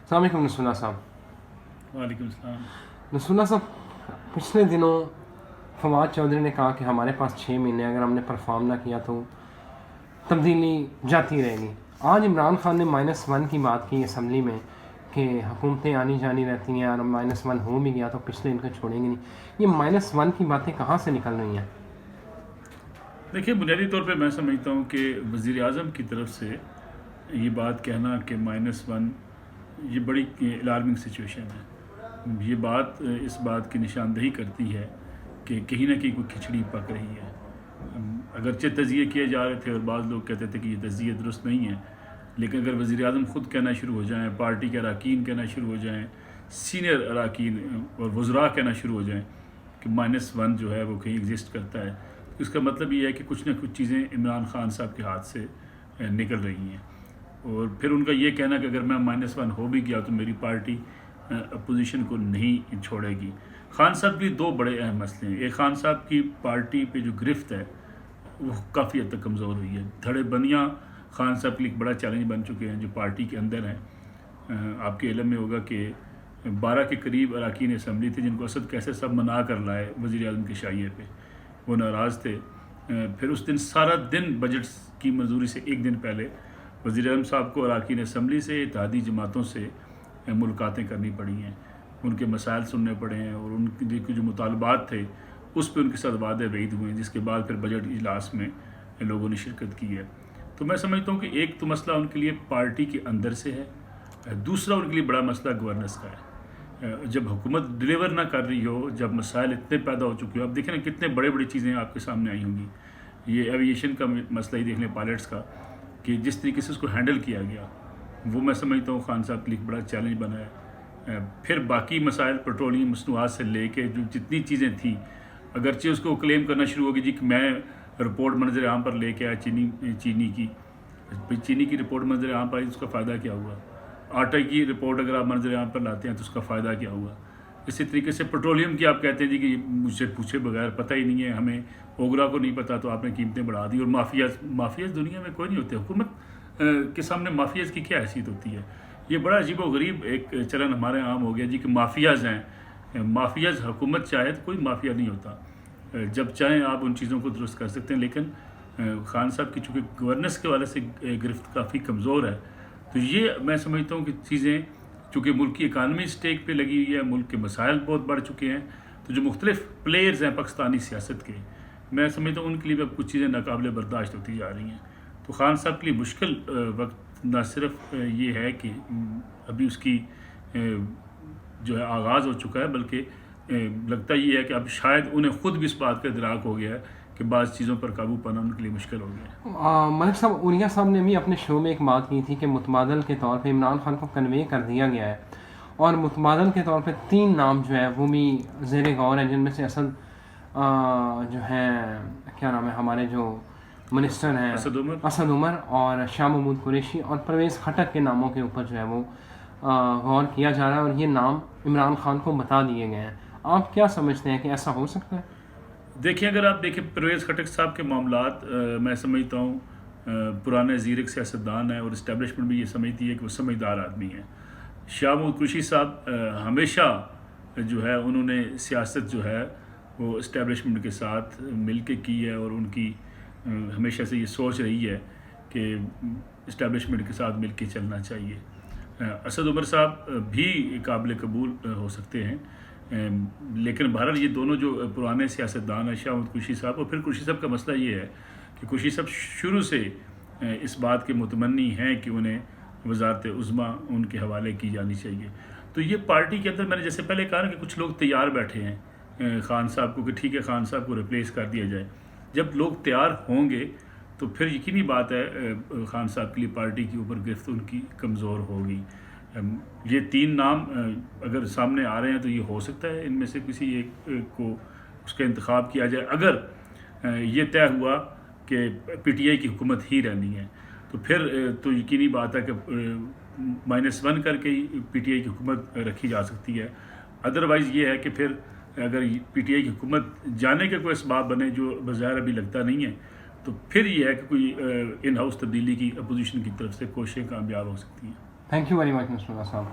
अस्सलाम वालेकुम नसरुल्लाह साहब। वालेकुम सलाम। नसरुल्लाह साहब, पिछले दिनों फवाद चौधरी ने कहा कि हमारे पास 6 महीने अगर हमने परफॉर्म ना किया तो तब्दीली जाती रहेगी। आज इमरान खान ने -1 की बात की असम्बली में कि हुकूमतें आनी जानी रहती हैं और -1 हो भी गया तो पिछले इनको छोड़ेंगे नहीं। ये -1 की बातें कहाँ से निकल रही हैं? देखिए, बुनियादी तौर पे मैं समझता हूँ कि वज़ीर आज़म की तरफ से ये बात कहना कि -1 ये बड़ी अलार्मिंग सिचुएशन है। ये बात इस बात की निशानदही करती है कि कहीं ना कहीं कोई खिचड़ी पक रही है। अगरचे तज़िये किए जा रहे थे और बाज़ लोग कहते थे कि ये तज़िये दुरुस्त नहीं है, लेकिन अगर वज़ीर आज़म ख़ुद कहना शुरू हो जाएँ, पार्टी के अरकान कहना शुरू हो जाएँ, सीनियर अरकान और वज़रा कहना शुरू हो जाएँ कि -1 जो है वो कहीं एग्जिस्ट करता है, तो इसका मतलब ये है कि कुछ ना कुछ चीज़ें इमरान खान साहब के हाथ से निकल रही हैं। और फिर उनका ये कहना कि अगर मैं -1 हो भी गया तो मेरी पार्टी अपोजिशन को नहीं छोड़ेगी। खान साहब की 2 बड़े अहम मसले हैं। एक, खान साहब की पार्टी पे जो गिरफ्त है वो काफ़ी हद तक कमज़ोर हुई है। धड़ेबंदियाँ खान साहब के लिए एक बड़ा चैलेंज बन चुके हैं जो पार्टी के अंदर हैं। आपके इल्म में होगा कि 12 के करीब अरकान असम्बली थे जिनको असद कैसे सब मना कर लाए वज़ीर आज़म के शाइए पे, वो नाराज़ थे। फिर उस दिन सारा दिन बजट की मंजूरी से एक दिन पहले वज़ीर आज़म साहब को अरकान असम्बली से इत्तेहादी जमातों से मुलाकातें करनी पड़ी हैं, उनके मसाइल सुनने पड़े हैं और उनके जो मुतालबात थे उस पर उनके साथ वादे वईद हुए हैं, जिसके बाद फिर बजट इजलास में लोगों ने शिरकत की है। तो मैं समझता हूँ कि एक तो मसला उनके लिए पार्टी के अंदर से है, दूसरा उनके लिए बड़ा मसला गवर्नेंस का है। जब हुकूमत डिलीवर ना कर रही हो, जब मसाइल इतने पैदा हो चुके हो, अब देखें ना कितने बड़े बड़ी चीज़ें आपके सामने आई होंगी। ये एविएशन का मसला ही देख लें, पायलट्स का, कि जिस तरीके से उसको हैंडल किया गया वो मैं समझता हूँ खान साहब के लिए बड़ा चैलेंज बना है। फिर बाकी मसाइल पेट्रोलियम मसनूआत से लेके जो जितनी चीज़ें थी, अगरचे उसको क्लेम करना शुरू होगी जी कि मैं रिपोर्ट मंजर आम पर लेके आया चीनी की रिपोर्ट मंजर आम पर आई, उसका फ़ायदा क्या हुआ? आटे की रिपोर्ट अगर आप मंजर आम पर लाते हैं तो उसका फ़ायदा क्या हुआ? इसी तरीके से पेट्रोलियम की आप कहते हैं जी कि मुझसे पूछे बगैर पता ही नहीं है, हमें ओगरा को नहीं पता तो आपने कीमतें बढ़ा दी। और माफियाज दुनिया में कोई नहीं होते, हुकूमत के सामने माफियाज की क्या हैसियत होती है? ये बड़ा अजीब व गरीब एक चलन हमारे आम हो गया जी कि माफियाज हैं। माफियाज हुकूमत चाहे तो कोई माफिया नहीं होता, जब चाहें आप उन चीज़ों को दुरुस्त कर सकते हैं। लेकिन खान साहब की चूँकि गवर्नेंस के वाले से गिरफ्त काफ़ी कमज़ोर है, तो ये मैं समझता हूँ कि चीज़ें चूँकि मुल्क की इकानमी स्टेक पे लगी हुई है, मुल्क के मसाइल बहुत बढ़ चुके हैं, तो जो मुख्तलिफ प्लेयर्स हैं पाकिस्तानी सियासत के, मैं समझता हूँ उनके लिए अब कुछ चीज़ें नाकाबिले बर्दाश्त होती जा रही हैं। तो खान साहब के लिए मुश्किल वक्त न सिर्फ ये है कि अभी उसकी जो है आगाज़ हो चुका है, बल्कि लगता ये है कि अब शायद उन्हें ख़ुद भी इस बात का इदराक हो गया है कि बाज़ चीज़ों पर काबू पाना उनके लिए मुश्किल हो गया है। मलिक साहब, उरिया साहब ने भी अपने शो में एक बात की थी कि मुतबादल के तौर पे इमरान खान को कन्वे कर दिया गया है और मुतबादल के तौर पे 3 नाम जो है वो भी ज़ेर गौर है, जिनमें से असद जो हैं क्या नाम है हमारे जो मिनिस्टर हैं असद उमर और शाह महमूद कुरैशी और परवेज़ खटक के नामों के ऊपर जो है वो गौर किया जा रहा है और ये नाम इमरान खान को बता दिए गए हैं। आप क्या समझते हैं कि ऐसा हो सकता है? देखिए, अगर आप देखें परवेज़ खटक साहब के मामलात, मैं समझता हूँ पुराने ज़ीर सियासतदान है और इस्टेब्लिशमेंट भी ये समझती है कि वो समझदार आदमी है। शाह महमूद कुरैशी साहब हमेशा जो है उन्होंने सियासत जो है वो इस्टेब्लिशमेंट के साथ मिल के की है और उनकी हमेशा से ये सोच रही है कि इस्टेब्लिशमेंट के साथ मिल के चलना चाहिए। असद उमर साहब भी काबिल कबूल हो सकते हैं, लेकिन बहरहाल ये दोनों जो पुराने सियासतदान हैं, शाह महमूद कुरैशी साहब, और फिर कुरैशी साहब का मसला ये है कि कुरैशी साहब शुरू से इस बात के मुतमन्नी हैं कि उन्हें वज़ारत उज़्मा उनके हवाले की जानी चाहिए। तो ये पार्टी के अंदर मैंने जैसे पहले कहा ना कि कुछ लोग तैयार बैठे हैं खान साहब को कि ठीक है खान साहब को रिप्लेस कर दिया जाए। जब लोग तैयार होंगे तो फिर यकीनी बात है खान साहब के लिए पार्टी के ऊपर गिरफ्त उनकी कमज़ोर होगी। ये 3 नाम अगर सामने आ रहे हैं तो ये हो सकता है इनमें से किसी एक को उसका इंतखाब किया जाए। अगर ये तय हुआ कि PTI की हुकूमत ही रहनी है तो फिर तो यकीनी बात है कि -1 करके ही PTI की हुकूमत रखी जा सकती है। अदरवाइज़ ये है कि फिर अगर PTI की हुकूमत जाने के कोई असबाब बने, जो बज़ाहिर अभी लगता नहीं है, तो फिर ये है कि कोई इन हाउस तब्दीली की अपोजिशन की तरफ से कोशिशें कामयाब हो सकती हैं। Thank you very much mister صاحب.